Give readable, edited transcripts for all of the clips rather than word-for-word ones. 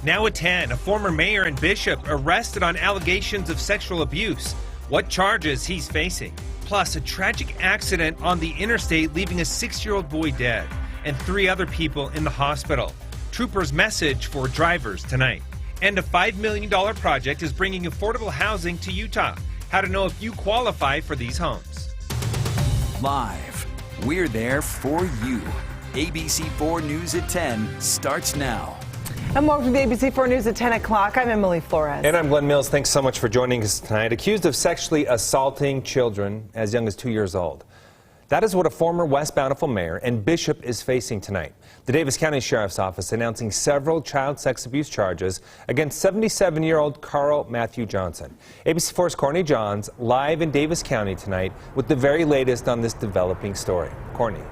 Now at 10, a former mayor and bishop arrested on allegations of sexual abuse. What charges he's facing. Plus, a tragic accident on the interstate leaving a 6-year-old boy dead and 3 other people in the hospital. Troopers' message for drivers tonight. And a $5 million project is bringing affordable housing to Utah. How to know if you qualify for these homes. Live, we're there for you. ABC4 News at 10 starts now. And welcome to ABC4 News at 10 o'clock. I'm Emily Flores. And I'm Glenn Mills. Thanks so much for joining us tonight. Accused of sexually assaulting children as young as 2 years old. That is what a former West Bountiful mayor and bishop is facing tonight. The Davis County Sheriff's Office announcing several child sex abuse charges against 77-year-old Carl Matthew Johnson. ABC4's Courtney Johns live in Davis County tonight with the very latest on this developing story. Courtney.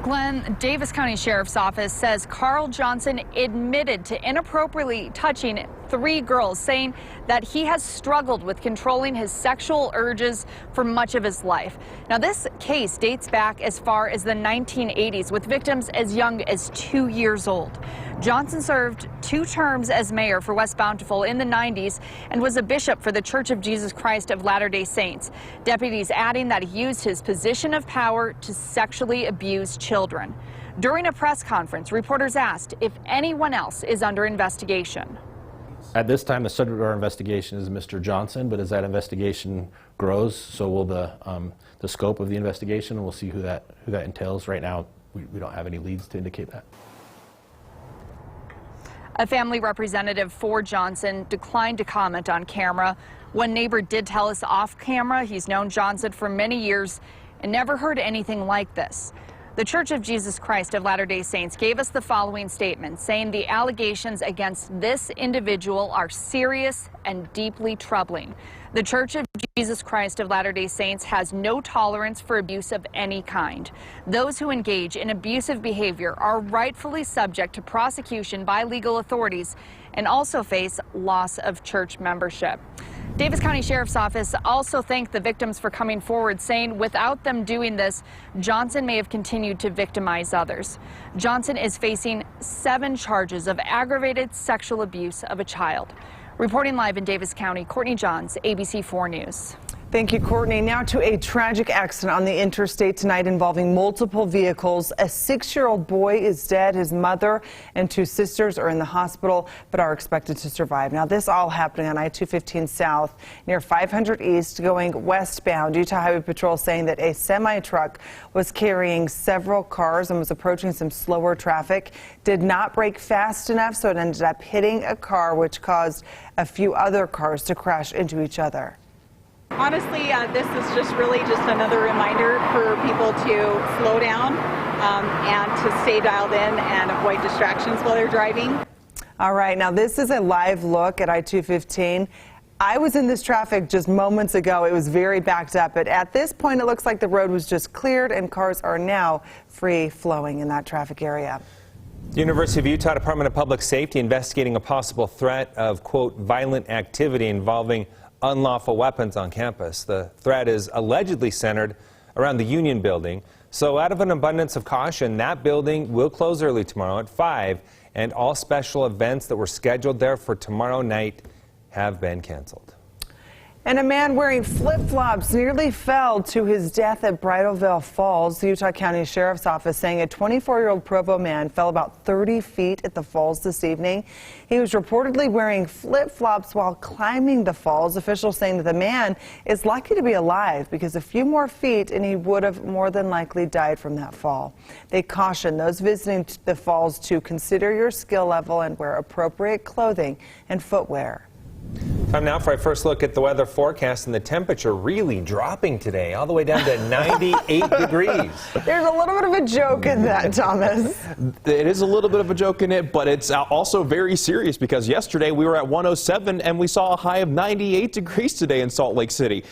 Glenn, Davis County Sheriff's Office says Carl Johnson admitted to inappropriately touching 3 girls, saying that he has struggled with controlling his sexual urges for much of his life. Now, this case dates back as far as the 1980s, with victims as young as 2 years old. Johnson served 2 terms as mayor for West Bountiful in the 90s and was a bishop for the Church of Jesus Christ of Latter-day Saints. Deputies adding that he used his position of power to sexually abuse children. During a press conference, reporters asked if anyone else is under investigation. At this time, the subject of our investigation is Mr. Johnson, but as that investigation grows, so will the scope of the investigation, and we'll see who that entails. Right now, we don't have any leads to indicate that. A family representative for Johnson declined to comment on camera. One neighbor did tell us off camera he's known Johnson for many years and never heard anything like this. The Church of Jesus Christ of Latter-day Saints gave us the following statement, saying the allegations against this individual are serious and deeply troubling. The Church of Jesus Christ of Latter-day Saints has no tolerance for abuse of any kind. Those who engage in abusive behavior are rightfully subject to prosecution by legal authorities and also face loss of church membership. Davis County Sheriff's Office also thanked the victims for coming forward, saying without them doing this, Johnson may have continued to victimize others. Johnson is facing 7 charges of aggravated sexual abuse of a child. Reporting live in Davis County, Courtney Johns, ABC4 News. Thank you, Courtney. Now to a tragic accident on the interstate tonight involving multiple vehicles. A 6-year-old boy is dead. His mother and 2 sisters are in the hospital but are expected to survive. Now, this all happening on I-215 South near 500 East going westbound. Utah Highway Patrol saying that a semi-truck was carrying several cars and was approaching some slower traffic. Did not brake fast enough, so it ended up hitting a car, which caused a few other cars to crash into each other. Honestly, this is just another reminder for people to slow down and to stay dialed in and avoid distractions while they're driving. All right, now this is a live look at I-215. I was in this traffic just moments ago. It was very backed up, but at this point it looks like the road was just cleared and cars are now free flowing in that traffic area. The University of Utah Department of Public Safety investigating a possible threat of, quote, violent activity involving unlawful weapons on campus. The threat is allegedly centered around the Union building. So out of an abundance of caution, that building will close early tomorrow at 5, and all special events that were scheduled there for tomorrow night have been canceled. And a man wearing flip-flops nearly fell to his death at Bridalveil Falls. The Utah County Sheriff's Office saying a 24-year-old Provo man fell about 30 feet at the falls this evening. He was reportedly wearing flip-flops while climbing the falls. Officials saying that the man is lucky to be alive because a few more feet and he would have more than likely died from that fall. They caution those visiting the falls to consider your skill level and wear appropriate clothing and footwear. Time now for our first look at the weather forecast, and the temperature really dropping today, all the way down to 98 degrees. There's a little bit of a joke in that, Thomas. It is a little bit of a joke in it, but it's also very serious because yesterday we were at 107 and we saw a high of 98 degrees today in Salt Lake City.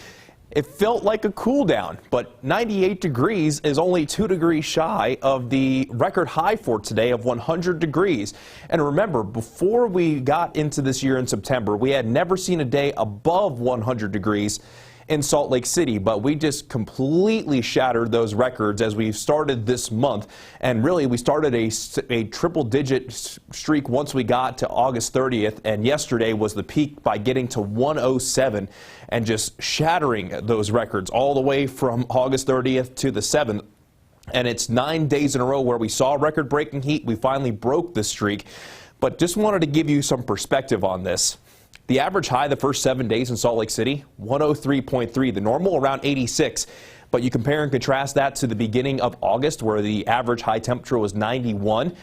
It felt like a cool down, but 98 degrees is only 2 degrees shy of the record high for today of 100 degrees. And remember, before we got into this year in September, we had never seen a day above 100 degrees. in Salt Lake City, but we just completely shattered those records as we started this month. And really, we started a triple-digit streak once we got to August 30th, and yesterday was the peak by getting to 107 and just shattering those records all the way from August 30th to the 7th. And it's 9 days in a row where we saw record-breaking heat. We finally broke the streak. But just wanted to give you some perspective on this. The average high the first 7 days in Salt Lake City, 103.3. The normal around 86. But you compare and contrast that to the beginning of August, where the average high temperature was 91.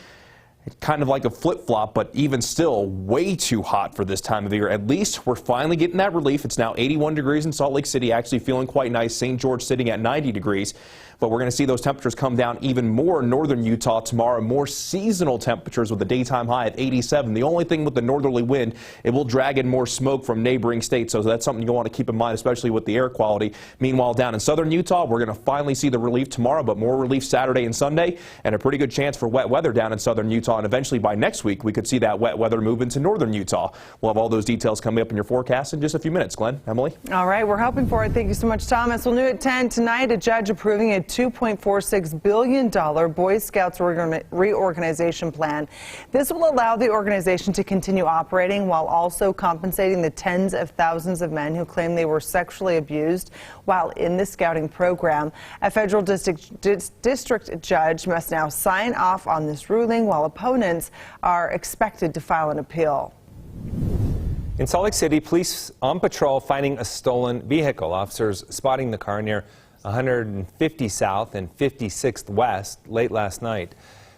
Kind of like a flip-flop, but even still way too hot for this time of year. At least we're finally getting that relief. It's now 81 degrees in Salt Lake City, actually feeling quite nice. St. George sitting at 90 degrees. But we're going to see those temperatures come down even more in northern Utah tomorrow. More seasonal temperatures with a daytime high of 87. The only thing with the northerly wind, it will drag in more smoke from neighboring states. So that's something you want to keep in mind, especially with the air quality. Meanwhile, down in southern Utah, we're going to finally see the relief tomorrow, but more relief Saturday and Sunday, and a pretty good chance for wet weather down in southern Utah. And eventually by next week, we could see that wet weather move into northern Utah. We'll have all those details coming up in your forecast in just a few minutes. Glenn, Emily? All right, we're hoping for it. Thank you so much, Thomas. Well, new at 10 tonight, a judge approving a $2.46 billion Boy Scouts reorganization plan. This will allow the organization to continue operating while also compensating the tens of thousands of men who claim they were sexually abused while in the scouting program. A federal district judge must now sign off on this ruling, while opponents are expected to file an appeal. In Salt Lake City, police on patrol finding a stolen vehicle. Officers spotting the car near 150 South and 56th West late last night.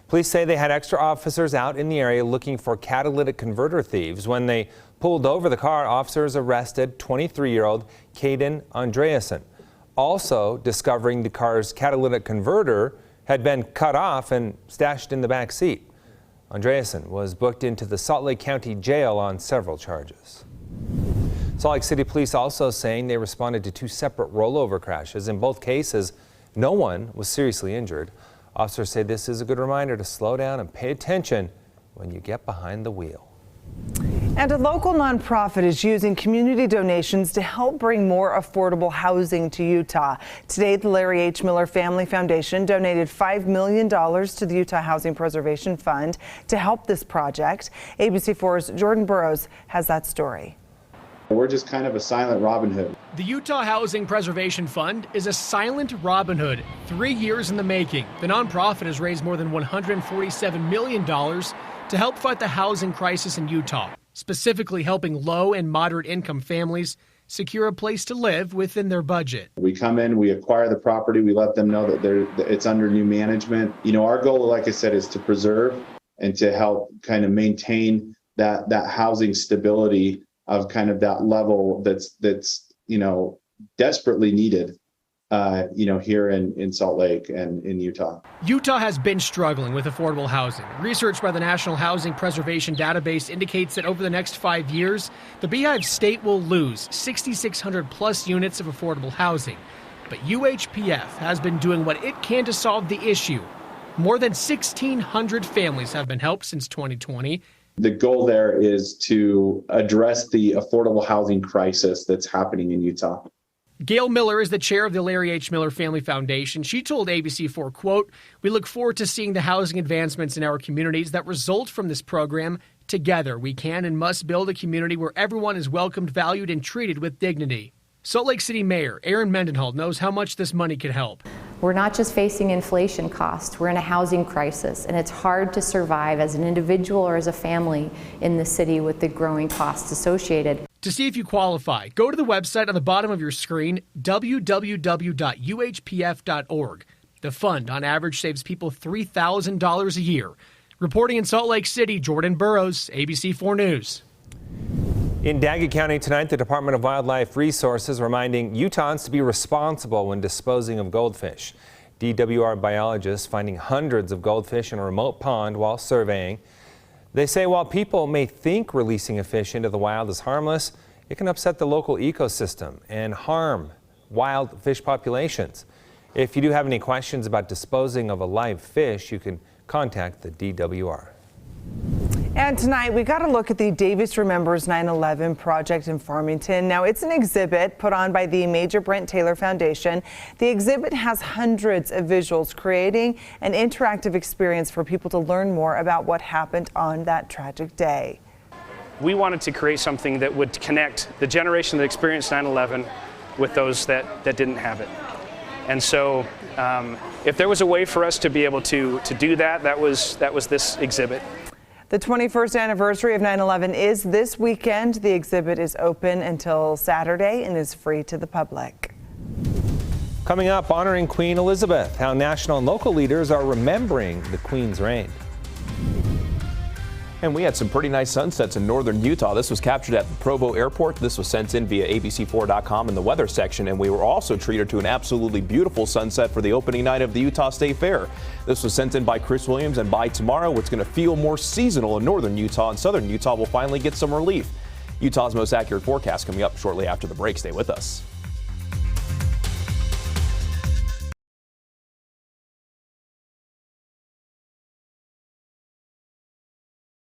Police say they had extra officers out in the area looking for catalytic converter thieves. When they pulled over the car, officers arrested 23-year-old Caden Andreasen. Also discovering the car's catalytic converter had been cut off and stashed in the back seat. Andreasen was booked into the Salt Lake County Jail on several charges. Salt Lake City police also saying they responded to 2 separate rollover crashes. In both cases, no one was seriously injured. Officers say this is a good reminder to slow down and pay attention when you get behind the wheel. And a local nonprofit is using community donations to help bring more affordable housing to Utah. Today, the Larry H. Miller Family Foundation donated $5 million to the Utah Housing Preservation Fund to help this project. ABC4's Jordan Burroughs has that story. We're just kind of a silent Robin Hood. The Utah Housing Preservation Fund is a silent Robin Hood. 3 years in the making, the nonprofit has raised more than $147 million to help fight the housing crisis in Utah, specifically helping low and moderate income families secure a place to live within their budget. We come in, we acquire the property, we let them know that it's under new management. You know, our goal, like I said, is to preserve and to help kind of maintain that housing stability of kind of that level that's you know, desperately needed you know, here in Salt Lake and in Utah. Utah has been struggling with affordable housing. Research by the National Housing Preservation Database indicates that over the next 5 years, the Beehive State will lose 6,600 plus units of affordable housing. But UHPF has been doing what it can to solve the issue. More than 1,600 families have been helped since 2020. The goal there is to address the affordable housing crisis that's happening in Utah. Gail Miller is the chair of the Larry H. Miller Family Foundation. She told ABC4, quote, "We look forward to seeing the housing advancements in our communities that result from this program. Together, we can and must build a community where everyone is welcomed, valued, and treated with dignity." Salt Lake City Mayor Aaron Mendenhall knows how much this money could help. We're not just facing inflation costs, we're in a housing crisis, and it's hard to survive as an individual or as a family in the city with the growing costs associated. To see if you qualify, go to the website on the bottom of your screen, www.uhpf.org. The fund, on average, saves people $3,000 a year. Reporting in Salt Lake City, Jordan Burroughs, ABC4 News. In Daggett County tonight, the Department of Wildlife Resources reminding Utahns to be responsible when disposing of goldfish. DWR biologists finding hundreds of goldfish in a remote pond while surveying. They say while people may think releasing a fish into the wild is harmless, it can upset the local ecosystem and harm wild fish populations. If you do have any questions about disposing of a live fish, you can contact the DWR. And tonight, we got a look at the Davis Remembers 9/11 project in Farmington. Now, it's an exhibit put on by the Major Brent Taylor Foundation. The exhibit has hundreds of visuals, creating an interactive experience for people to learn more about what happened on that tragic day. We wanted to create something that would connect the generation that experienced 9/11 with those that didn't have it. And so if there was a way for us to be able to do that, that was this exhibit. The 21st anniversary of 9/11 is this weekend. The exhibit is open until Saturday and is free to the public. Coming up, honoring Queen Elizabeth, how national and local leaders are remembering the Queen's reign. And we had some pretty nice sunsets in northern Utah. This was captured at the Provo Airport. This was sent in via ABC4.com in the weather section. And we were also treated to an absolutely beautiful sunset for the opening night of the Utah State Fair. This was sent in by Chris Williams, and by tomorrow, it's going to feel more seasonal in northern Utah, and southern Utah will finally get some relief. Utah's most accurate forecast coming up shortly after the break. Stay with us.